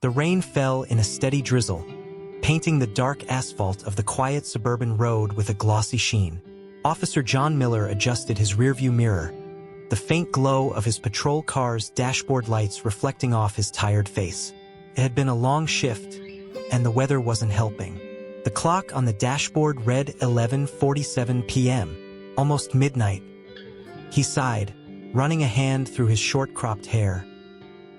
The rain fell in a steady drizzle, painting the dark asphalt of the quiet suburban road with a glossy sheen. Officer John Miller adjusted his rearview mirror, the faint glow of his patrol car's dashboard lights reflecting off his tired face. It had been a long shift, and the weather wasn't helping. The clock on the dashboard read 11:47 p.m., almost midnight. He sighed, running a hand through his short-cropped hair,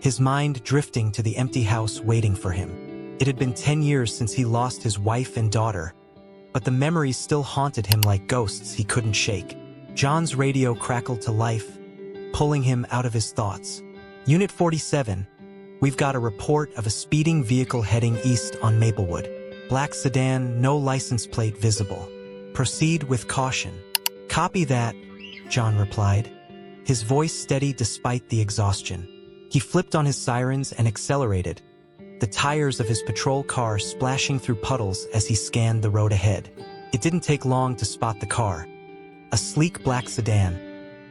his mind drifting to the empty house waiting for him. It had been 10 years since he lost his wife and daughter, but the memories still haunted him like ghosts he couldn't shake. John's radio crackled to life, pulling him out of his thoughts. Unit 47, we've got a report of a speeding vehicle heading east on Maplewood. Black sedan, no license plate visible. Proceed with caution. Copy that, John replied, his voice steady despite the exhaustion. He flipped on his sirens and accelerated, the tires of his patrol car splashing through puddles as he scanned the road ahead. It didn't take long to spot the car. A sleek black sedan,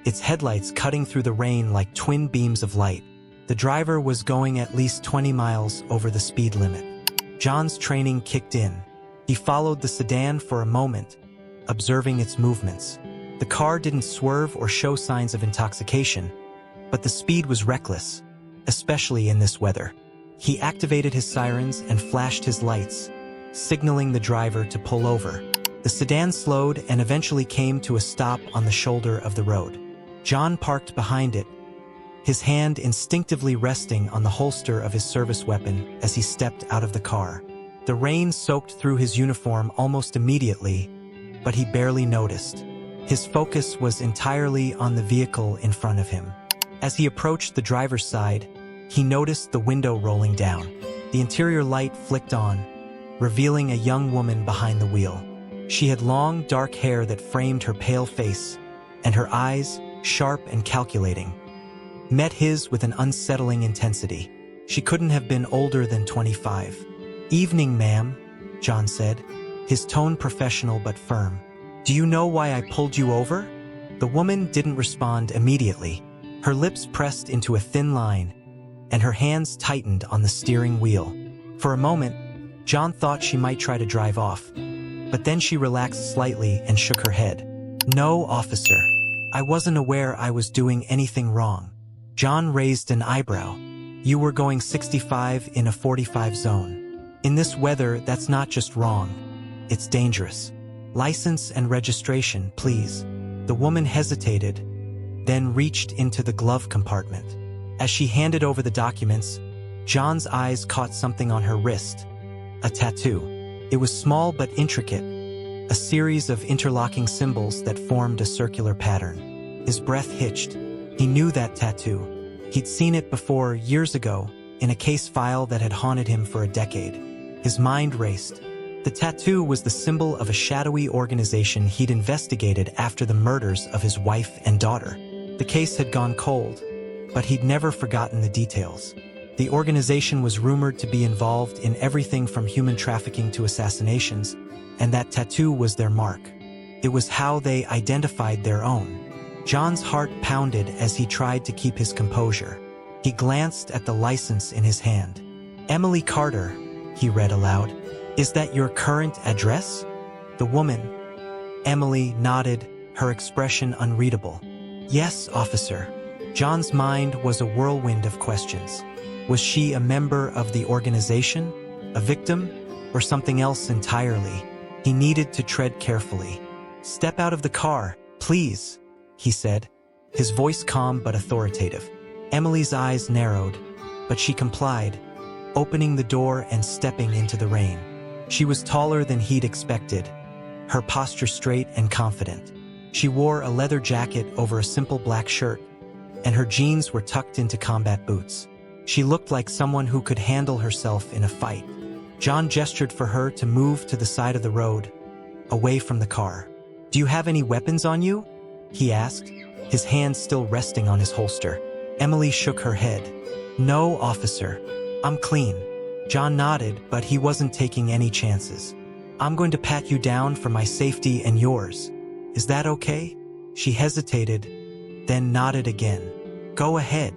its headlights cutting through the rain like twin beams of light. The driver was going at least 20 miles over the speed limit. John's training kicked in. He followed the sedan for a moment, observing its movements. The car didn't swerve or show signs of intoxication, but the speed was reckless, especially in this weather. He activated his sirens and flashed his lights, signaling the driver to pull over. The sedan slowed and eventually came to a stop on the shoulder of the road. John parked behind it, his hand instinctively resting on the holster of his service weapon as he stepped out of the car. The rain soaked through his uniform almost immediately, but he barely noticed. His focus was entirely on the vehicle in front of him. As he approached the driver's side, he noticed the window rolling down. The interior light flicked on, revealing a young woman behind the wheel. She had long, dark hair that framed her pale face, and her eyes, sharp and calculating, met his with an unsettling intensity. She couldn't have been older than 25. "Evening, ma'am," John said, his tone professional but firm. "Do you know why I pulled you over?" The woman didn't respond immediately. Her lips pressed into a thin line, and her hands tightened on the steering wheel. For a moment, John thought she might try to drive off, but then she relaxed slightly and shook her head. "No, officer. I wasn't aware I was doing anything wrong." John raised an eyebrow. "You were going 65 in a 45 zone. In this weather, that's not just wrong. It's dangerous. License and registration, please." The woman hesitated, then reached into the glove compartment. As she handed over the documents, John's eyes caught something on her wrist. A tattoo. It was small but intricate, a series of interlocking symbols that formed a circular pattern. His breath hitched. He knew that tattoo. He'd seen it before, years ago, in a case file that had haunted him for a decade. His mind raced. The tattoo was the symbol of a shadowy organization he'd investigated after the murders of his wife and daughter. The case had gone cold, but he'd never forgotten the details. The organization was rumored to be involved in everything from human trafficking to assassinations, and that tattoo was their mark. It was how they identified their own. John's heart pounded as he tried to keep his composure. He glanced at the license in his hand. "Emily Carter," he read aloud. "Is that your current address?" The woman, Emily, nodded, her expression unreadable. "Yes, officer." John's mind was a whirlwind of questions. Was she a member of the organization, a victim, or something else entirely? He needed to tread carefully. "Step out of the car, please," he said, his voice calm but authoritative. Emily's eyes narrowed, but she complied, opening the door and stepping into the rain. She was taller than he'd expected, her posture straight and confident. She wore a leather jacket over a simple black shirt, and her jeans were tucked into combat boots. She looked like someone who could handle herself in a fight. John gestured for her to move to the side of the road, away from the car. "Do you have any weapons on you?" he asked, his hand still resting on his holster. Emily shook her head. "No, officer. I'm clean." John nodded, but he wasn't taking any chances. "I'm going to pat you down for my safety and yours. Is that okay?" She hesitated, then nodded again. "Go ahead."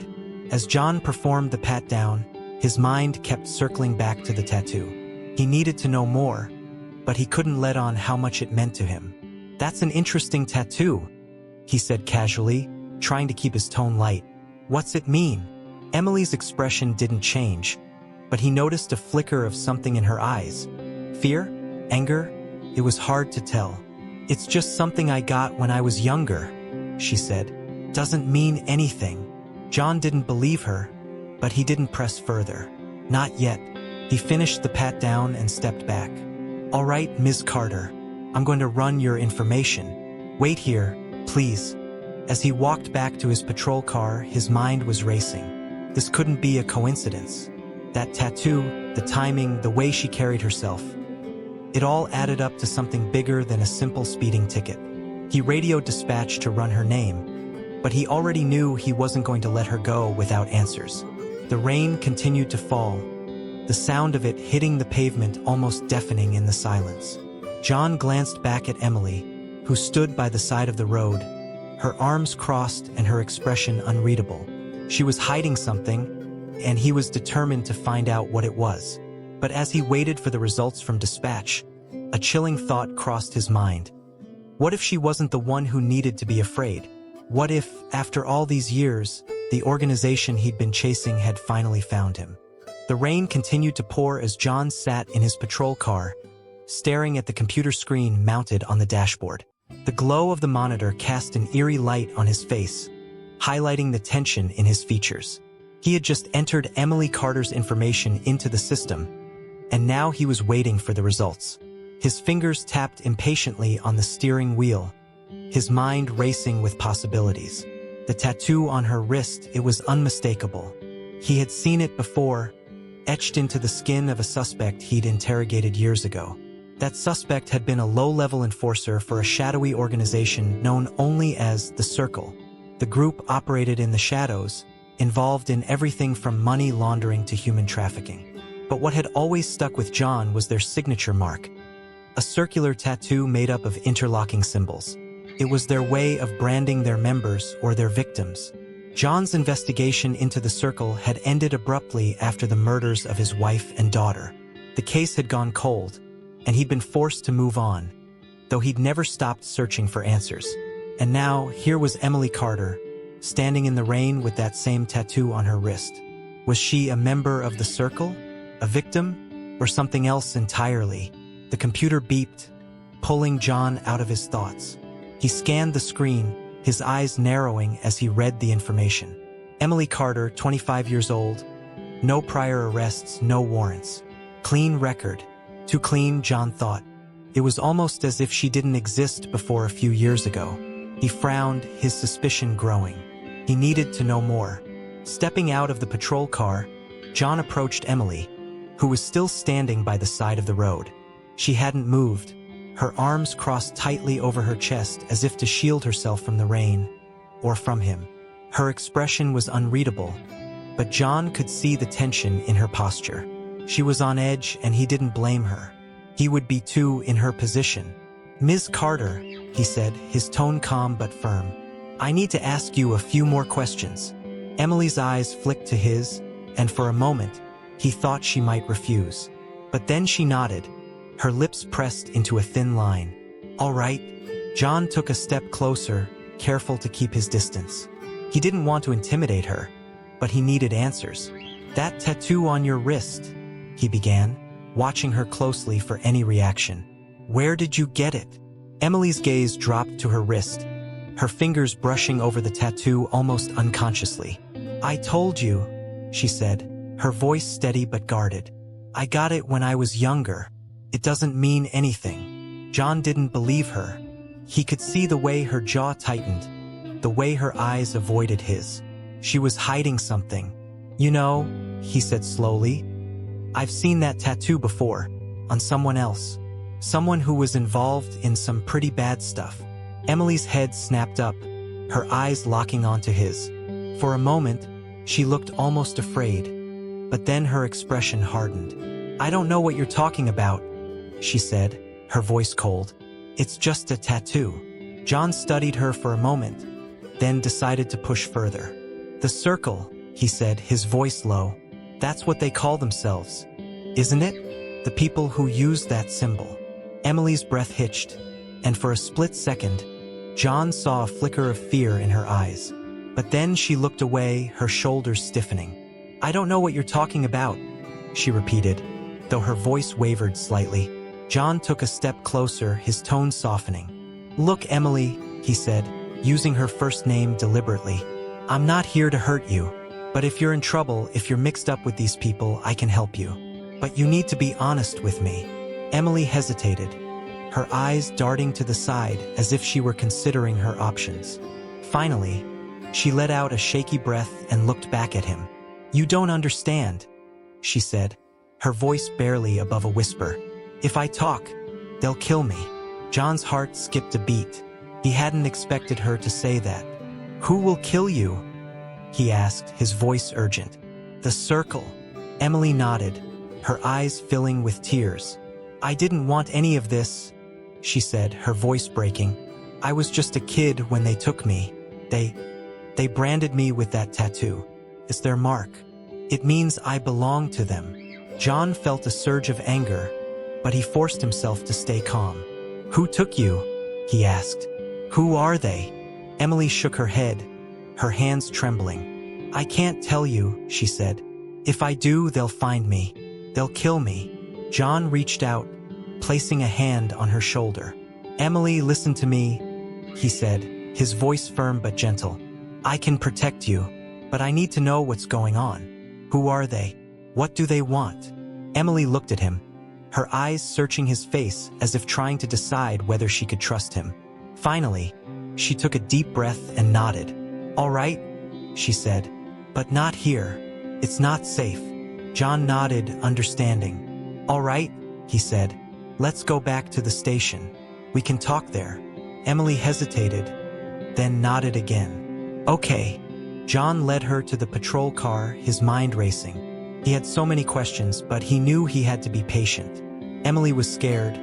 As John performed the pat-down, His mind kept circling back to the tattoo. He needed to know more, but he couldn't let on how much it meant to him. "That's an interesting tattoo," he said casually, trying to keep his tone light. "What's it mean?" Emily's expression didn't change, but he noticed a flicker of something in her eyes. Fear? Anger? It was hard to tell. "It's just something I got when I was younger," she said. "Doesn't mean anything." John didn't believe her, but he didn't press further. Not yet. He finished the pat down and stepped back. "All right, Ms. Carter. I'm going to run your information. Wait here, please." As he walked back to his patrol car, his mind was racing. This couldn't be a coincidence. That tattoo, the timing, the way she carried herself. It all added up to something bigger than a simple speeding ticket. He radioed dispatch to run her name, but he already knew he wasn't going to let her go without answers. The rain continued to fall, the sound of it hitting the pavement almost deafening in the silence. John glanced back at Emily, who stood by the side of the road, her arms crossed and her expression unreadable. She was hiding something, and he was determined to find out what it was. But as he waited for the results from dispatch, a chilling thought crossed his mind. What if she wasn't the one who needed to be afraid? What if, after all these years, the organization he'd been chasing had finally found him? The rain continued to pour as John sat in his patrol car, staring at the computer screen mounted on the dashboard. The glow of the monitor cast an eerie light on his face, highlighting the tension in his features. He had just entered Emily Carter's information into the system, and now he was waiting for the results. His fingers tapped impatiently on the steering wheel, his mind racing with possibilities. The tattoo on her wrist, it was unmistakable. He had seen it before, etched into the skin of a suspect he'd interrogated years ago. That suspect had been a low-level enforcer for a shadowy organization known only as the Circle. The group operated in the shadows, involved in everything from money laundering to human trafficking. But what had always stuck with John was their signature mark, a circular tattoo made up of interlocking symbols. It was their way of branding their members or their victims. John's investigation into the Circle had ended abruptly after the murders of his wife and daughter. The case had gone cold, and he'd been forced to move on, though he'd never stopped searching for answers. And now, here was Emily Carter, standing in the rain with that same tattoo on her wrist. Was she a member of the Circle? A victim? Or something else entirely? The computer beeped, pulling John out of his thoughts. He scanned the screen, his eyes narrowing as he read the information. Emily Carter, 25 years old. No prior arrests, no warrants. Clean record. Too clean, John thought. It was almost as if she didn't exist before a few years ago. He frowned, his suspicion growing. He needed to know more. Stepping out of the patrol car, John approached Emily, who was still standing by the side of the road. She hadn't moved, her arms crossed tightly over her chest as if to shield herself from the rain, or from him. Her expression was unreadable, but John could see the tension in her posture. She was on edge, and he didn't blame her. He would be too in her position. "Ms. Carter," he said, his tone calm but firm. "I need to ask you a few more questions." Emily's eyes flicked to his, and for a moment, he thought she might refuse. But then she nodded, her lips pressed into a thin line. "All right." John took a step closer, careful to keep his distance. He didn't want to intimidate her, but he needed answers. "That tattoo on your wrist," he began, watching her closely for any reaction. "Where did you get it?" Emily's gaze dropped to her wrist, her fingers brushing over the tattoo almost unconsciously. "I told you," she said, her voice steady but guarded. "I got it when I was younger. It doesn't mean anything." John didn't believe her. He could see the way her jaw tightened, the way her eyes avoided his. She was hiding something. "You know," he said slowly, "I've seen that tattoo before, on someone else. Someone who was involved in some pretty bad stuff." Emily's head snapped up, her eyes locking onto his. For a moment, she looked almost afraid, but then her expression hardened. "I don't know what you're talking about," she said, her voice cold. "It's just a tattoo." John studied her for a moment, then decided to push further. "The Circle," he said, his voice low. That's what they call themselves, isn't it? The people who use that symbol. Emily's breath hitched, and for a split second, John saw a flicker of fear in her eyes. But then she looked away, her shoulders stiffening. I don't know what you're talking about, she repeated, though her voice wavered slightly. John took a step closer, his tone softening. Look, Emily, he said, using her first name deliberately. I'm not here to hurt you. But if you're in trouble, if you're mixed up with these people, I can help you. But you need to be honest with me. Emily hesitated, her eyes darting to the side as if she were considering her options. Finally, she let out a shaky breath and looked back at him. You don't understand, she said, her voice barely above a whisper. If I talk, they'll kill me. John's heart skipped a beat. He hadn't expected her to say that. Who will kill you? He asked, his voice urgent. The circle. Emily nodded, her eyes filling with tears. I didn't want any of this, she said, her voice breaking. I was just a kid when they took me. They branded me with that tattoo. It's their mark. It means I belong to them. John felt a surge of anger, but he forced himself to stay calm. Who took you? He asked. Who are they? Emily shook her head, her hands trembling. I can't tell you, she said. If I do, they'll find me. They'll kill me. John reached out, placing a hand on her shoulder. Emily, listen to me, he said, his voice firm but gentle. I can protect you, but I need to know what's going on. Who are they? What do they want? Emily looked at him, her eyes searching his face as if trying to decide whether she could trust him. Finally, she took a deep breath and nodded. All right, she said, but not here. It's not safe. John nodded, understanding. All right, he said, let's go back to the station. We can talk there. Emily hesitated, then nodded again. Okay. John led her to the patrol car, his mind racing. He had so many questions, but he knew he had to be patient. Emily was scared,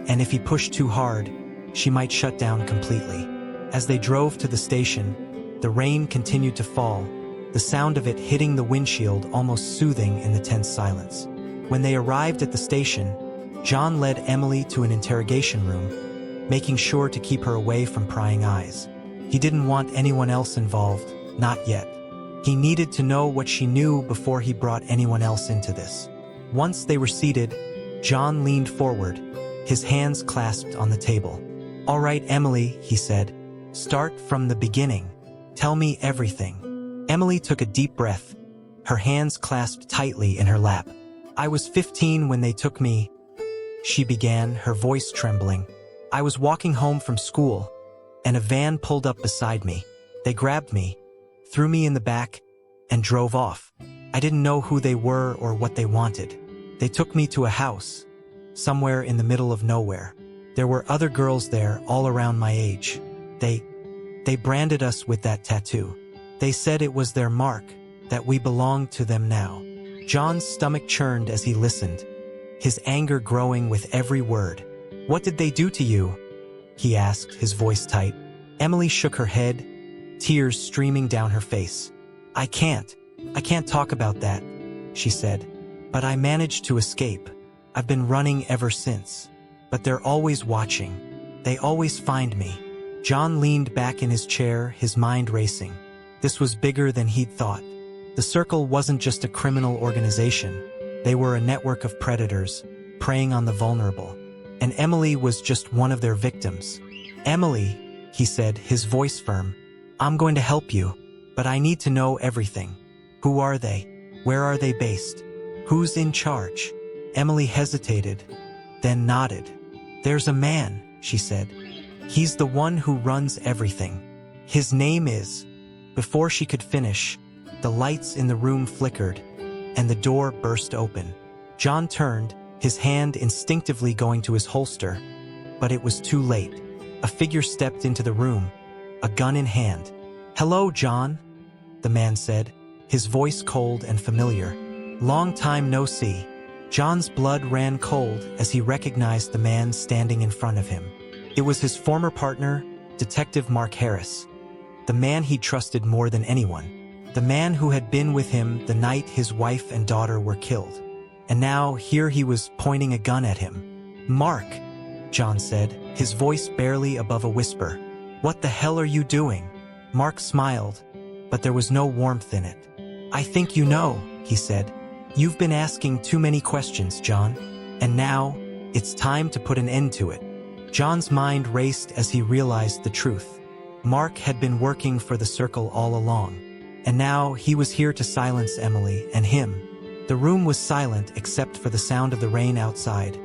and if he pushed too hard, she might shut down completely. As they drove to the station, the rain continued to fall, the sound of it hitting the windshield almost soothing in the tense silence. When they arrived at the station, John led Emily to an interrogation room, making sure to keep her away from prying eyes. He didn't want anyone else involved, not yet. He needed to know what she knew before he brought anyone else into this. Once they were seated, John leaned forward, his hands clasped on the table. All right, Emily, he said, start from the beginning. Tell me everything. Emily took a deep breath, her hands clasped tightly in her lap. I was 15 when they took me, she began, her voice trembling. I was walking home from school, and a van pulled up beside me. They grabbed me, threw me in the back, and drove off. I didn't know who they were or what they wanted. They took me to a house, somewhere in the middle of nowhere. There were other girls there, all around my age. They branded us with that tattoo. They said it was their mark, that we belonged to them now. John's stomach churned as he listened, his anger growing with every word. What did they do to you? He asked, his voice tight. Emily shook her head, tears streaming down her face. I can't talk about that, she said. But I managed to escape. I've been running ever since. But they're always watching. They always find me. John leaned back in his chair, his mind racing. This was bigger than he'd thought. The Circle wasn't just a criminal organization. They were a network of predators, preying on the vulnerable. And Emily was just one of their victims. Emily, he said, his voice firm, I'm going to help you, but I need to know everything. Who are they? Where are they based? Who's in charge? Emily hesitated, then nodded. There's a man, she said. He's the one who runs everything. His name is... Before she could finish, the lights in the room flickered, and the door burst open. John turned, his hand instinctively going to his holster, but it was too late. A figure stepped into the room, a gun in hand. Hello, John, the man said, his voice cold and familiar. Long time no see. John's blood ran cold as he recognized the man standing in front of him. It was his former partner, Detective Mark Harris, the man he trusted more than anyone. The man who had been with him the night his wife and daughter were killed. And now here he was pointing a gun at him. "Mark," John said, his voice barely above a whisper. "What the hell are you doing?" Mark smiled, but there was no warmth in it. "I think you know," he said. "You've been asking too many questions, John. And now, it's time to put an end to it." John's mind raced as he realized the truth. Mark had been working for the Circle all along. And now he was here to silence Emily and him. The room was silent except for the sound of the rain outside.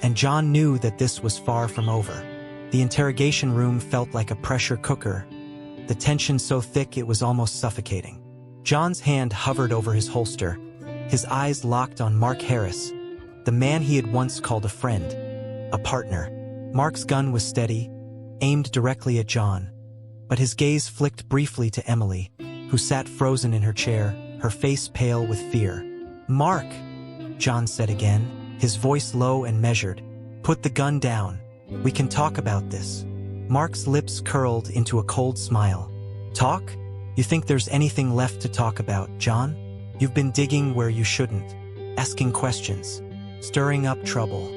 And John knew that this was far from over. The interrogation room felt like a pressure cooker, the tension so thick it was almost suffocating. John's hand hovered over his holster, his eyes locked on Mark Harris, the man he had once called a friend, a partner. Mark's gun was steady, aimed directly at John, but his gaze flicked briefly to Emily, who sat frozen in her chair, her face pale with fear. "Mark," John said again, his voice low and measured, "put the gun down. We can talk about this." Mark's lips curled into a cold smile. "Talk? You think there's anything left to talk about, John? You've been digging where you shouldn't, asking questions, stirring up trouble.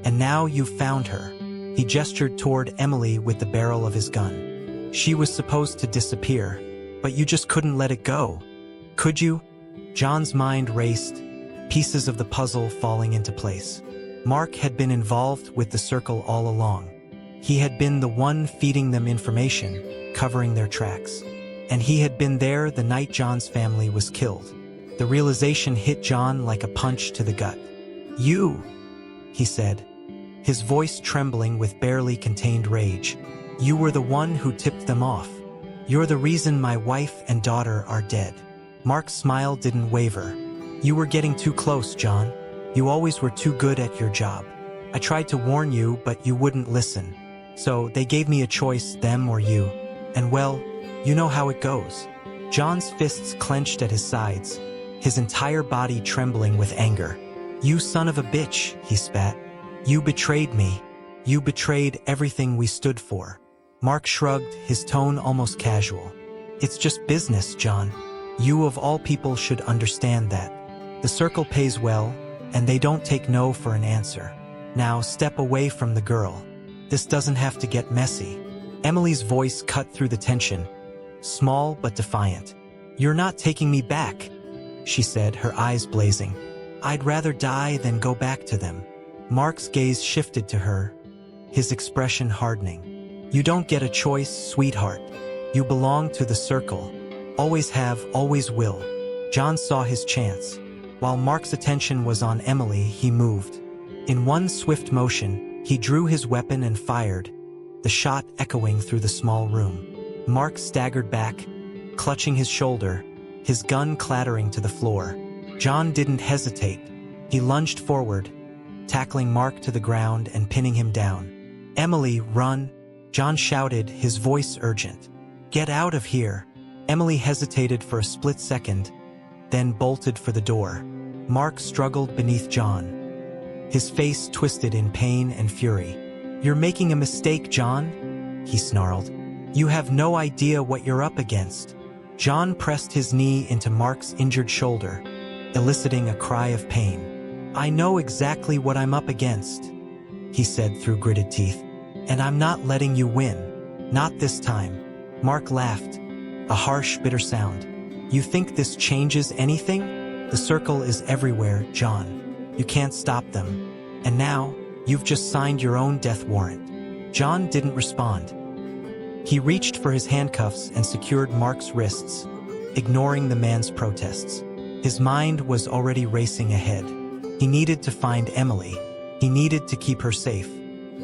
And now you've found her." He gestured toward Emily with the barrel of his gun. "She was supposed to disappear, but you just couldn't let it go. Could you?" John's mind raced, pieces of the puzzle falling into place. Mark had been involved with the Circle all along. He had been the one feeding them information, covering their tracks. And he had been there the night John's family was killed. The realization hit John like a punch to the gut. "You," he said, his voice trembling with barely contained rage. "You were the one who tipped them off. You're the reason my wife and daughter are dead." Mark's smile didn't waver. "You were getting too close, John. You always were too good at your job. I tried to warn you, but you wouldn't listen. So they gave me a choice, them or you. And well, you know how it goes." John's fists clenched at his sides, his entire body trembling with anger. "You son of a bitch," he spat. "You betrayed me. You betrayed everything we stood for." Mark shrugged, his tone almost casual. "It's just business, John. You of all people should understand that. The Circle pays well, and they don't take no for an answer. Now step away from the girl. This doesn't have to get messy." Emily's voice cut through the tension, small but defiant. "You're not taking me back," she said, her eyes blazing. "I'd rather die than go back to them." Mark's gaze shifted to her, his expression hardening. "You don't get a choice, sweetheart. You belong to the Circle. Always have, always will." John saw his chance. While Mark's attention was on Emily, he moved. In one swift motion, he drew his weapon and fired, the shot echoing through the small room. Mark staggered back, clutching his shoulder, his gun clattering to the floor. John didn't hesitate. He lunged forward, tackling Mark to the ground and pinning him down. "Emily, run!" John shouted, his voice urgent. "Get out of here!" Emily hesitated for a split second, then bolted for the door. Mark struggled beneath John, his face twisted in pain and fury. "You're making a mistake, John," he snarled. "You have no idea what you're up against." John pressed his knee into Mark's injured shoulder, eliciting a cry of pain. "I know exactly what I'm up against," he said through gritted teeth. "And I'm not letting you win. Not this time." Mark laughed, a harsh, bitter sound. "You think this changes anything? The Circle is everywhere, John. You can't stop them. And now, you've just signed your own death warrant." John didn't respond. He reached for his handcuffs and secured Mark's wrists, ignoring the man's protests. His mind was already racing ahead. He needed to find Emily. He needed to keep her safe.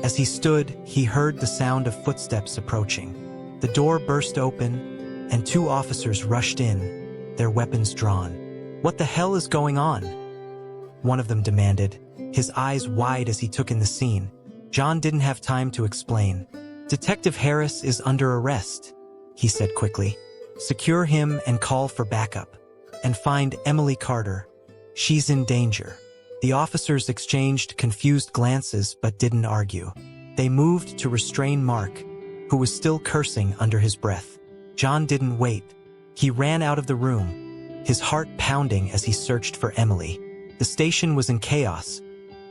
As he stood, he heard the sound of footsteps approaching. The door burst open, and two officers rushed in, their weapons drawn. "What the hell is going on?" one of them demanded, his eyes wide as he took in the scene. John didn't have time to explain. "Detective Harris is under arrest," he said quickly. "Secure him and call for backup. And find Emily Carter. She's in danger." The officers exchanged confused glances but didn't argue. They moved to restrain Mark, who was still cursing under his breath. John didn't wait. He ran out of the room, his heart pounding as he searched for Emily. The station was in chaos,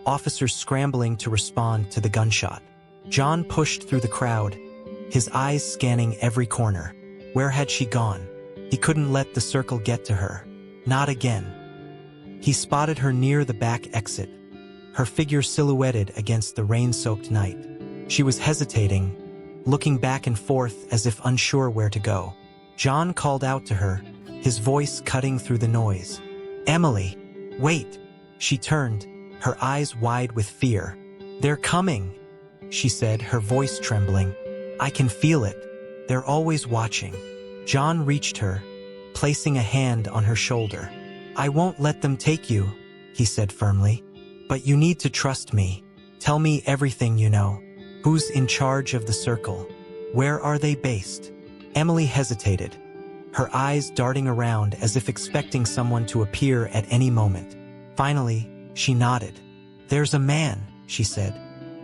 officers scrambling to respond to the gunshot. John pushed through the crowd, his eyes scanning every corner. Where had she gone? He couldn't let the circle get to her. Not again. He spotted her near the back exit, her figure silhouetted against the rain-soaked night. She was hesitating, looking back and forth as if unsure where to go. John called out to her, his voice cutting through the noise. "Emily, wait!" She turned, her eyes wide with fear. "They're coming," she said, her voice trembling. "I can feel it. They're always watching." John reached her, placing a hand on her shoulder. "I won't let them take you," he said firmly. "But you need to trust me. Tell me everything you know. Who's in charge of the circle? Where are they based?" Emily hesitated, her eyes darting around as if expecting someone to appear at any moment. Finally, she nodded. "There's a man," she said.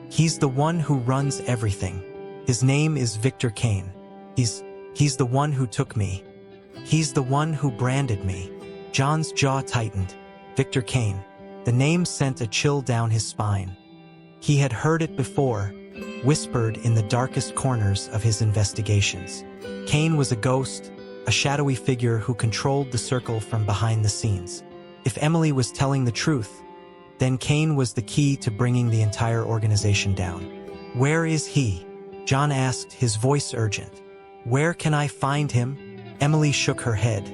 "He's the one who runs everything. His name is Victor Kane. He's the one who took me. He's the one who branded me." John's jaw tightened. Victor Kane. The name sent a chill down his spine. He had heard it before, whispered in the darkest corners of his investigations. Kane was a ghost, a shadowy figure who controlled the circle from behind the scenes. If Emily was telling the truth, then Kane was the key to bringing the entire organization down. "Where is he?" John asked, his voice urgent. "Where can I find him?" Emily shook her head.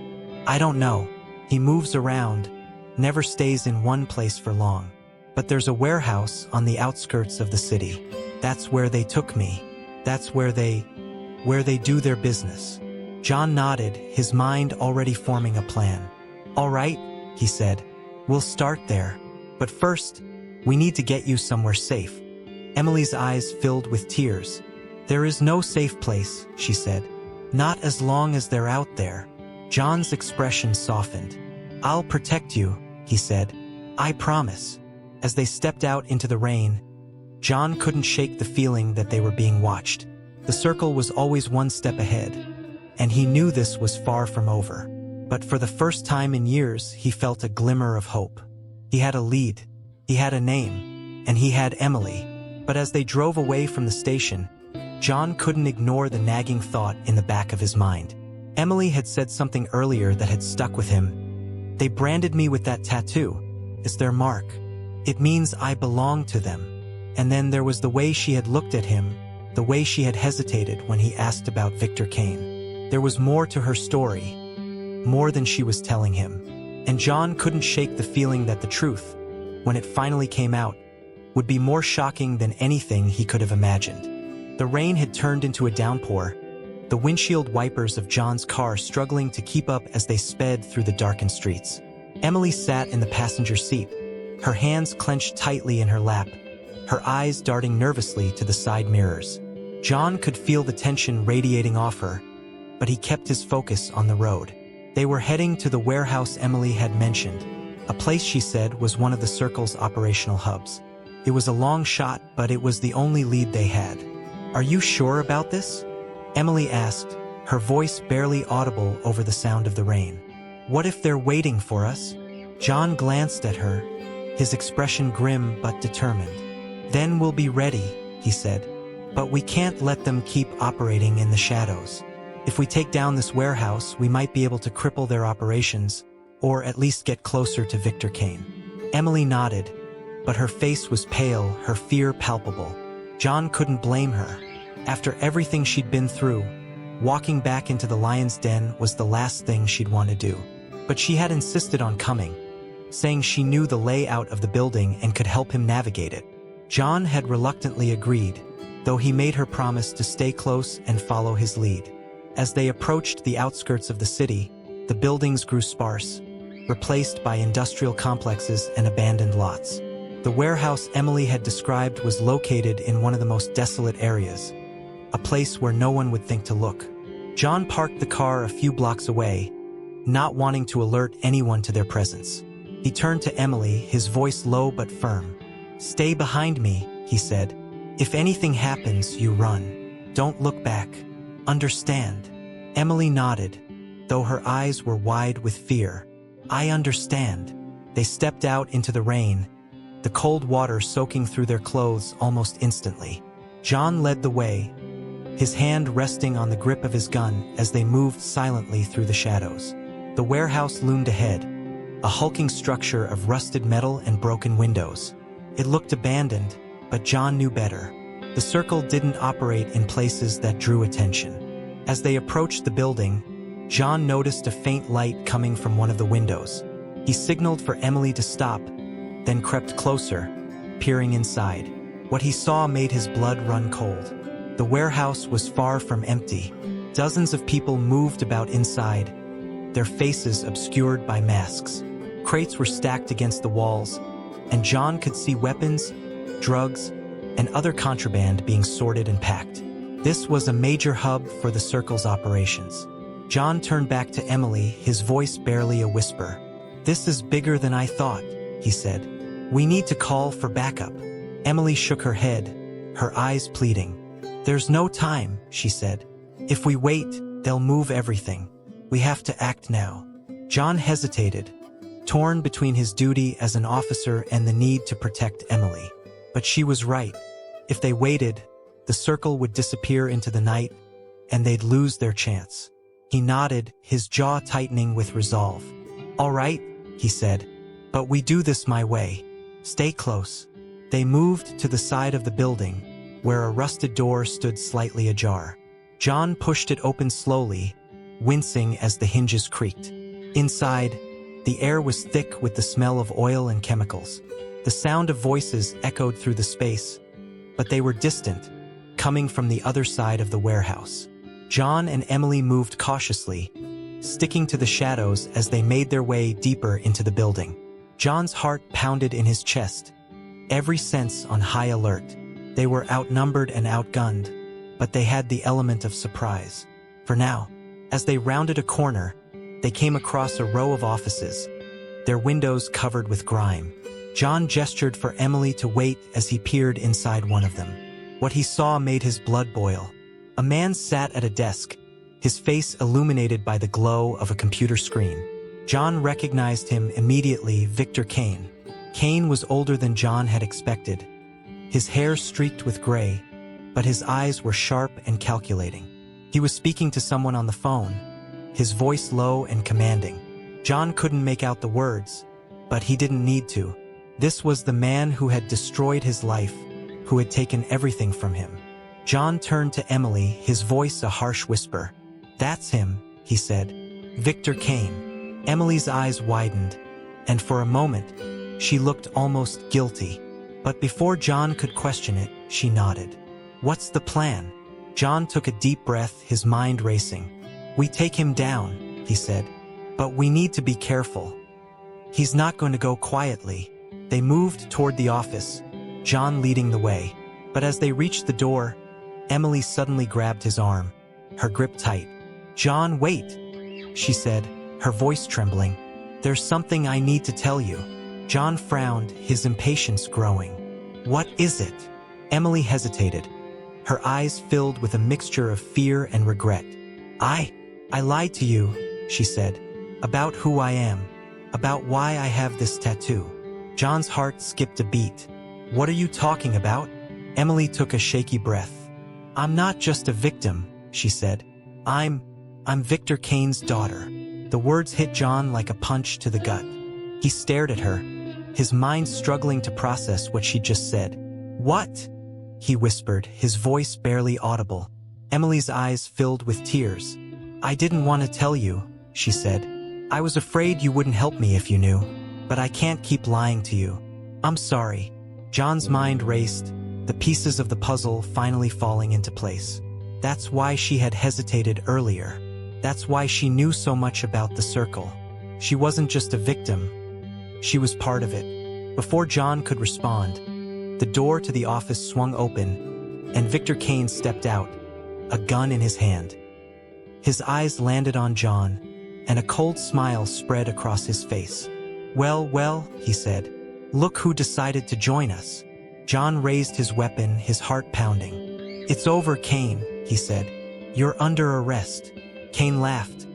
"I don't know. He moves around, never stays in one place for long. But there's a warehouse on the outskirts of the city. That's where they took me. That's where they do their business." John nodded, his mind already forming a plan. "All right," he said. "We'll start there. But first, we need to get you somewhere safe." Emily's eyes filled with tears. "There is no safe place," she said. "Not as long as they're out there." John's expression softened. "I'll protect you," he said. "I promise." As they stepped out into the rain, John couldn't shake the feeling that they were being watched. The circle was always one step ahead, and he knew this was far from over. But for the first time in years, he felt a glimmer of hope. He had a lead, he had a name, and he had Emily. But as they drove away from the station, John couldn't ignore the nagging thought in the back of his mind. Emily had said something earlier that had stuck with him. "They branded me with that tattoo. It's their mark. It means I belong to them." And then there was the way she had looked at him, the way she had hesitated when he asked about Victor Kane. There was more to her story, more than she was telling him. And John couldn't shake the feeling that the truth, when it finally came out, would be more shocking than anything he could have imagined. The rain had turned into a downpour, the windshield wipers of John's car struggling to keep up as they sped through the darkened streets. Emily sat in the passenger seat, her hands clenched tightly in her lap, her eyes darting nervously to the side mirrors. John could feel the tension radiating off her, but he kept his focus on the road. They were heading to the warehouse Emily had mentioned, a place she said was one of the circle's operational hubs. It was a long shot, but it was the only lead they had. "Are you sure about this?" Emily asked, her voice barely audible over the sound of the rain. "What if they're waiting for us?" John glanced at her, his expression grim but determined. "Then we'll be ready," he said. "But we can't let them keep operating in the shadows. If we take down this warehouse, we might be able to cripple their operations, or at least get closer to Victor Kane." Emily nodded, but her face was pale, her fear palpable. John couldn't blame her. After everything she'd been through, walking back into the lion's den was the last thing she'd want to do. But she had insisted on coming, saying she knew the layout of the building and could help him navigate it. John had reluctantly agreed, though he made her promise to stay close and follow his lead. As they approached the outskirts of the city, the buildings grew sparse, replaced by industrial complexes and abandoned lots. The warehouse Emily had described was located in one of the most desolate areas, a place where no one would think to look. John parked the car a few blocks away, not wanting to alert anyone to their presence. He turned to Emily, his voice low but firm. "Stay behind me," he said. "If anything happens, you run. Don't look back. Understand?" Emily nodded, though her eyes were wide with fear. "I understand." They stepped out into the rain, the cold water soaking through their clothes almost instantly. John led the way, his hand resting on the grip of his gun as they moved silently through the shadows. The warehouse loomed ahead, a hulking structure of rusted metal and broken windows. It looked abandoned, but John knew better. The circle didn't operate in places that drew attention. As they approached the building, John noticed a faint light coming from one of the windows. He signaled for Emily to stop, then crept closer, peering inside. What he saw made his blood run cold. The warehouse was far from empty. Dozens of people moved about inside, their faces obscured by masks. Crates were stacked against the walls, and John could see weapons, drugs, and other contraband being sorted and packed. This was a major hub for the circle's operations. John turned back to Emily, his voice barely a whisper. "This is bigger than I thought," he said. "We need to call for backup." Emily shook her head, her eyes pleading. "There's no time," she said. "If we wait, they'll move everything. We have to act now." John hesitated, torn between his duty as an officer and the need to protect Emily. But she was right. If they waited, the circle would disappear into the night, and they'd lose their chance. He nodded, his jaw tightening with resolve. "All right," he said, "but we do this my way. Stay close." They moved to the side of the building, where a rusted door stood slightly ajar. John pushed it open slowly, wincing as the hinges creaked. Inside, the air was thick with the smell of oil and chemicals. The sound of voices echoed through the space, but they were distant, coming from the other side of the warehouse. John and Emily moved cautiously, sticking to the shadows as they made their way deeper into the building. John's heart pounded in his chest, every sense on high alert. They were outnumbered and outgunned, but they had the element of surprise. For now, as they rounded a corner, they came across a row of offices, their windows covered with grime. John gestured for Emily to wait as he peered inside one of them. What he saw made his blood boil. A man sat at a desk, his face illuminated by the glow of a computer screen. John recognized him immediately, Victor Kane. Kane was older than John had expected. His hair streaked with gray, but his eyes were sharp and calculating. He was speaking to someone on the phone, his voice low and commanding. John couldn't make out the words, but he didn't need to. This was the man who had destroyed his life, who had taken everything from him. John turned to Emily, his voice a harsh whisper. "That's him," he said. "Victor Kane." Emily's eyes widened, and for a moment, she looked almost guilty. But before John could question it, she nodded. "What's the plan?" John took a deep breath, his mind racing. "We take him down," he said. "But we need to be careful. He's not going to go quietly." They moved toward the office, John leading the way. But as they reached the door, Emily suddenly grabbed his arm, her grip tight. "John, wait," she said, her voice trembling. "There's something I need to tell you." John frowned, his impatience growing. "What is it?" Emily hesitated, her eyes filled with a mixture of fear and regret. I lied to you," she said, "about who I am, about why I have this tattoo." John's heart skipped a beat. "What are you talking about?" Emily took a shaky breath. "I'm not just a victim," she said. I'm Victor Kane's daughter." The words hit John like a punch to the gut. He stared at her, his mind struggling to process what she'd just said. "What?" he whispered, his voice barely audible. Emily's eyes filled with tears. "I didn't want to tell you," she said. "I was afraid you wouldn't help me if you knew. But I can't keep lying to you. I'm sorry." John's mind raced, the pieces of the puzzle finally falling into place. That's why she had hesitated earlier. That's why she knew so much about the circle. She wasn't just a victim. She was part of it. Before John could respond, the door to the office swung open, and Victor Kane stepped out, a gun in his hand. His eyes landed on John, and a cold smile spread across his face. Well, he said. "Look who decided to join us." John raised his weapon, his heart pounding. "It's over, Kane," he said. "You're under arrest." Kane laughed,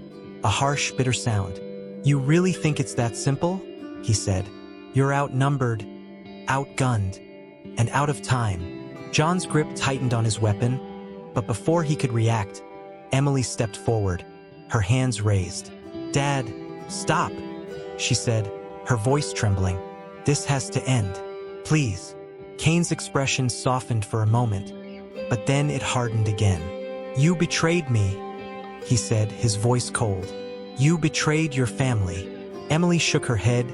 a harsh, bitter sound. "You really think it's that simple?" he said. "You're outnumbered, outgunned, and out of time." John's grip tightened on his weapon, but before he could react, Emily stepped forward, her hands raised. "Dad, stop," she said, her voice trembling. "This has to end. Please." Kane's expression softened for a moment, but then it hardened again. "You betrayed me," he said, his voice cold. "You betrayed your family." Emily shook her head,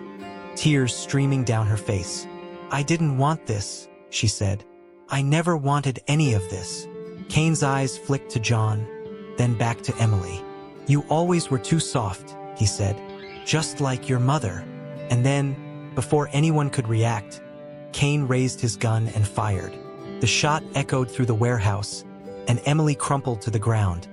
tears streaming down her face. "I didn't want this," she said. "I never wanted any of this." Kane's eyes flicked to John, then back to Emily. "You always were too soft," he said, "just like your mother." And then, before anyone could react, Kane raised his gun and fired. The shot echoed through the warehouse, and Emily crumpled to the ground,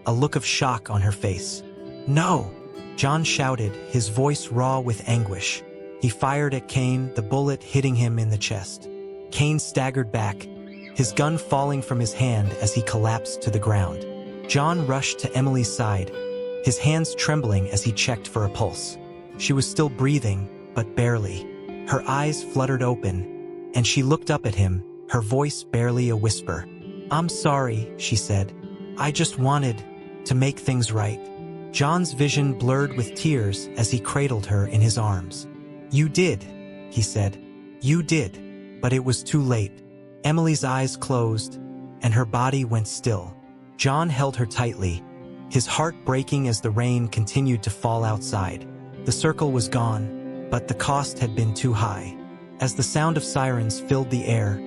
a look of shock on her face. "No!" John shouted, his voice raw with anguish. He fired at Kane, the bullet hitting him in the chest. Kane staggered back, his gun falling from his hand as he collapsed to the ground. John rushed to Emily's side, his hands trembling as he checked for a pulse. She was still breathing, but barely. Her eyes fluttered open, and she looked up at him, her voice barely a whisper. "I'm sorry," she said. "I just wanted to make things right." John's vision blurred with tears as he cradled her in his arms. "You did," he said. "You did." But it was too late. Emily's eyes closed, and her body went still. John held her tightly, his heart breaking as the rain continued to fall outside. The circle was gone, but the cost had been too high. As the sound of sirens filled the air,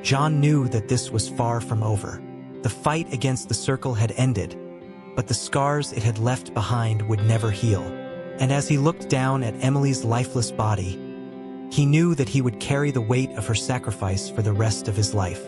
John knew that this was far from over. The fight against the circle had ended, but the scars it had left behind would never heal. And as he looked down at Emily's lifeless body, he knew that he would carry the weight of her sacrifice for the rest of his life.